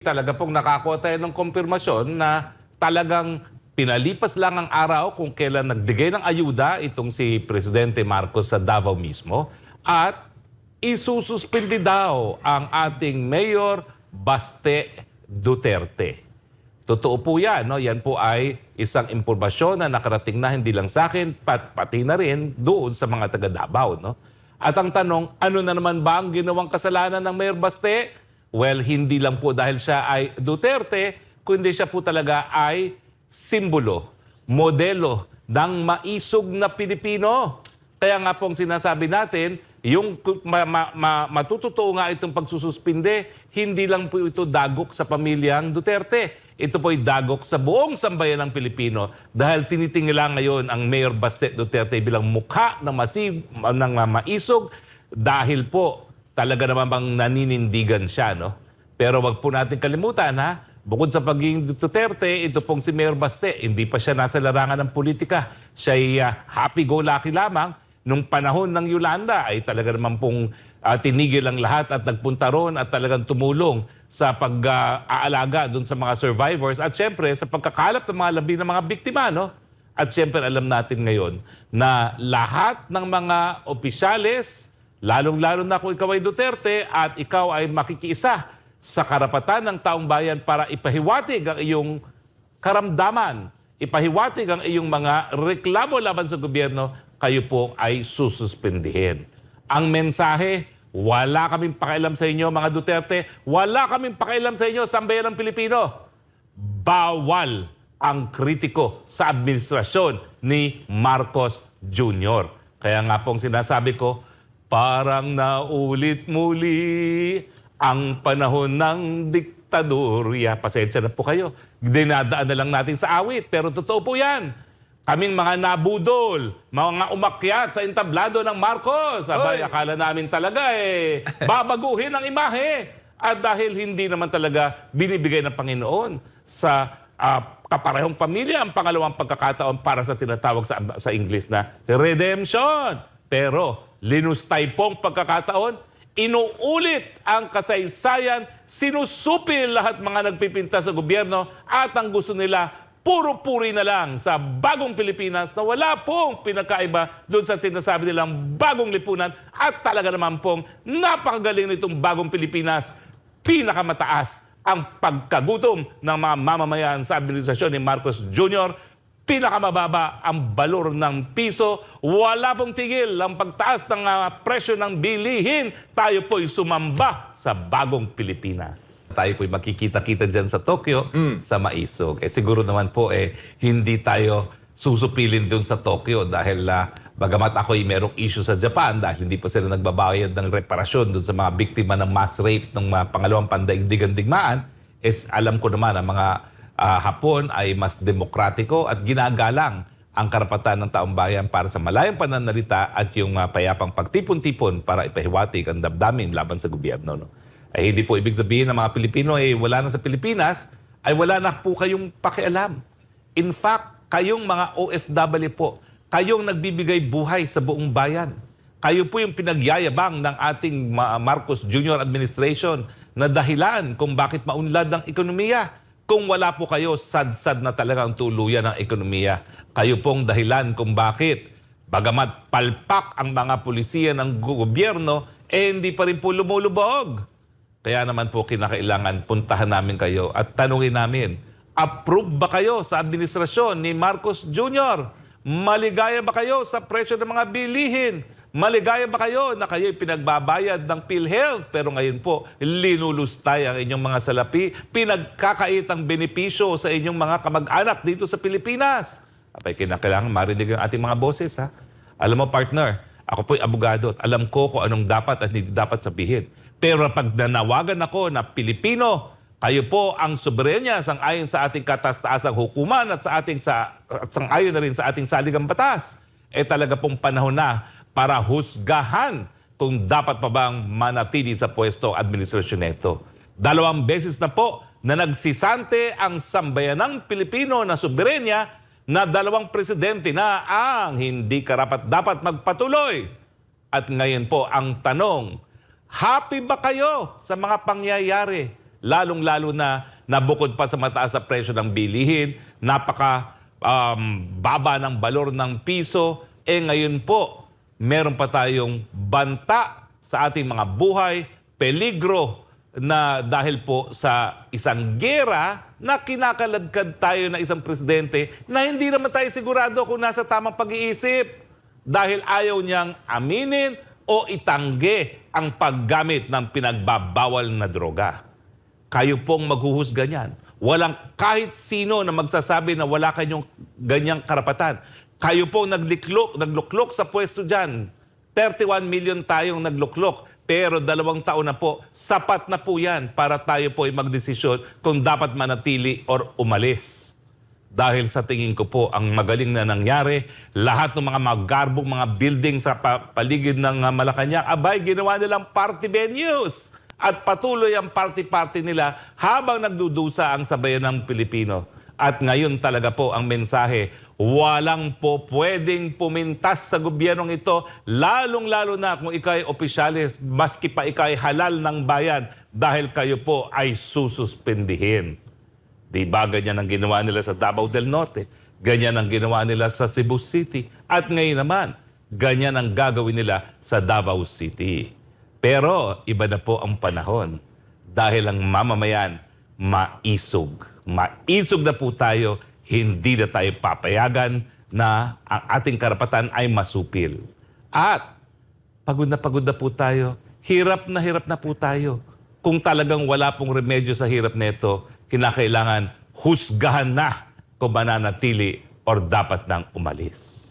Talaga pong nakakuha tayo ng kumpirmasyon na talagang pinalipas lang ang araw kung kailan nagbigay ng ayuda itong si Presidente Marcos sa Davao mismo at isususpindi daw ang ating Mayor Baste Duterte. Totoo po yan, no? Yan po ay isang impormasyon na nakarating na hindi lang sa akin, pati na rin doon sa mga taga Davao, no? At ang tanong, ano na naman ba ang ginawang kasalanan ng Mayor Baste? Well, hindi lang po dahil siya ay Duterte, kundi siya po talaga ay simbolo, modelo ng maisog na Pilipino. Kaya nga pong sinasabi natin, yung matututo nga itong pagsususpinde, hindi lang po ito dagok sa pamilyang Duterte. Ito po ay dagok sa buong sambayan ng Pilipino dahil tinitingala ngayon ang Mayor Baste Duterte bilang mukha ng maisog dahil po talaga naman bang naninindigan siya, no? Pero wag po natin kalimutan, ha? Bukod sa pagiging Duterte, ito pong si Mayor Baste, hindi pa siya nasa larangan ng politika. Siya ay happy-go-lucky lamang. Nung panahon ng Yolanda ay talaga naman pong tinigil ang lahat at nagpunta ron at talagang tumulong sa pag-aalaga doon sa mga survivors at syempre sa pagkakalap ng mga labi ng mga biktima, no? At syempre alam natin ngayon na lahat ng mga opisyales, lalong-lalo na kung ikaw ay Duterte at ikaw ay makikiisa sa karapatan ng taong bayan para ipahiwatig ang iyong karamdaman, ipahiwatig ang iyong mga reklamo laban sa gobyerno, kayo po ay sususpendihin. Ang mensahe, wala kaming pakialam sa inyo mga Duterte, wala kaming pakialam sa inyo sambayan ng Pilipino. Bawal ang kritiko sa administrasyon ni Marcos Jr. Kaya nga pong sinasabi ko, parang naulit muli ang panahon ng diktadorya. Pasensya na po kayo. Dinadaan na lang natin sa awit. Pero totoo po yan. Kaming mga nabudol, mga umakyat sa entablado ng Marcos. Abay, akala namin talaga babaguhin ang imahe. At dahil hindi naman talaga binibigay ng Panginoon sa kaparehong pamilya ang pangalawang pagkakataon para sa tinatawag sa English na redemption. Pero linustay pong pagkakataon, inuulit ang kasaysayan, sinusupil lahat mga nagpipinta sa gobyerno at ang gusto nila, puro puri na lang sa bagong Pilipinas na wala pong pinakaiba doon sa sinasabi nilang bagong lipunan at talaga naman pong napakagaling nitong bagong Pilipinas, pinakamataas ang pagkagutom ng mga mamamayan sa administrasyon ni Marcos Jr., pinakamababa ang balor ng piso, wala pong tigil ang pagtaas ng presyo ng bilihin. Tayo po'y sumamba sa bagong Pilipinas. Tayo po'y makikita-kita dyan sa Tokyo, sa Maisog. Siguro naman po hindi tayo susupilin dun sa Tokyo dahil bagamat ako'y merong issue sa Japan dahil hindi pa sila nagbabayad ng reparasyon dun sa mga biktima ng mass rape ng mga pangalawang pandaigdigang digmaan, alam ko naman ang mga Hapon ay mas demokratiko at ginagalang ang karapatan ng taong bayan para sa malayang pananalita at yung payapang pagtipon-tipon para ipahiwatig ang damdamin laban sa gobyerno. No? Ay hindi po ibig sabihin ng mga Pilipino wala na sa Pilipinas, ay wala na po kayong pakialam. In fact, kayong mga OFW po, kayong nagbibigay buhay sa buong bayan. Kayo po yung pinagyayabang ng ating Marcos Jr. administration na dahilan kung bakit maunlad ang ekonomiya. Kung wala po kayo, sad-sad na talaga ang tuluyan ng ekonomiya. Kayo pong dahilan kung bakit, bagamat palpak ang mga pulisiya ng gobyerno, hindi pa rin po lumulubog. Kaya naman po kinakailangan puntahan namin kayo at tanungin namin, approve ba kayo sa administrasyon ni Marcos Jr.? Maligaya ba kayo sa presyo ng mga bilihin? Maligaya ba kayo na kayo'y pinagbabayad ng PhilHealth pero ngayon po linulustay ang inyong mga salapi, pinagkakait ang benepisyo sa inyong mga kamag-anak dito sa Pilipinas? Abay, kinakailangan marinig ang ating mga boses, ha? Alam mo, partner, ako po'y abogado at alam ko kung anong dapat at hindi dapat sabihin. Pero pag nanawagan ako na Pilipino, kayo po ang soberenya sang-ayon sa ating kataas-taasang hukuman at sang-ayon na rin sa ating saligang batas, talaga pong panahon na para husgahan kung dapat pa bang manatili sa pwesto administrasyon nito. 2 beses na po na nagsisante ang sambayanang Pilipino na soberenya na 2 presidente na ang hindi karapat-dapat magpatuloy. At ngayon po ang tanong, happy ba kayo sa mga pangyayari lalong-lalo na bukod pa sa mataas na presyo ng bilihin, baba ng balor ng piso, ngayon po, meron pa tayong banta sa ating mga buhay, peligro na dahil po sa isang gera na kinakaladkad tayo na isang presidente na hindi naman tayo sigurado kung nasa tamang pag-iisip dahil ayaw niyang aminin o itanggi ang paggamit ng pinagbabawal na droga. Kayo pong maghuhusga niyan. Walang kahit sino na magsasabi na wala kayong ganyang karapatan. Kayo pong nagluklok sa pwesto dyan. 31 million tayong nagluklok. Pero 2 taon na po, sapat na po yan para tayo po ay magdesisyon kung dapat manatili or umalis. Dahil sa tingin ko po, ang magaling na nangyari, lahat ng mga magarbong mga building sa paligid ng Malacanang, abay, ginawa nilang party venues. At patuloy ang party-party nila habang nagdudusa ang sabayan ng Pilipino. At ngayon talaga po ang mensahe, walang po pwedeng pumintas sa gobyernong ito, lalong-lalo na kung ikay opisyalis, maski pa ikay halal ng bayan, dahil kayo po ay sususpendihin. Di ba ganyan ang ginawa nila sa Davao del Norte? Ganyan ang ginawa nila sa Cebu City. At ngayon naman, ganyan ang gagawin nila sa Davao City. Pero iba na po ang panahon dahil ang mamamayan maisog. Maisog na po tayo, hindi na tayo papayagan na ang ating karapatan ay masupil. At pagod na po tayo, hirap na po tayo. Kung talagang wala pong remedyo sa hirap nito, kinakailangan husgahan na kung mananatili or dapat nang umalis.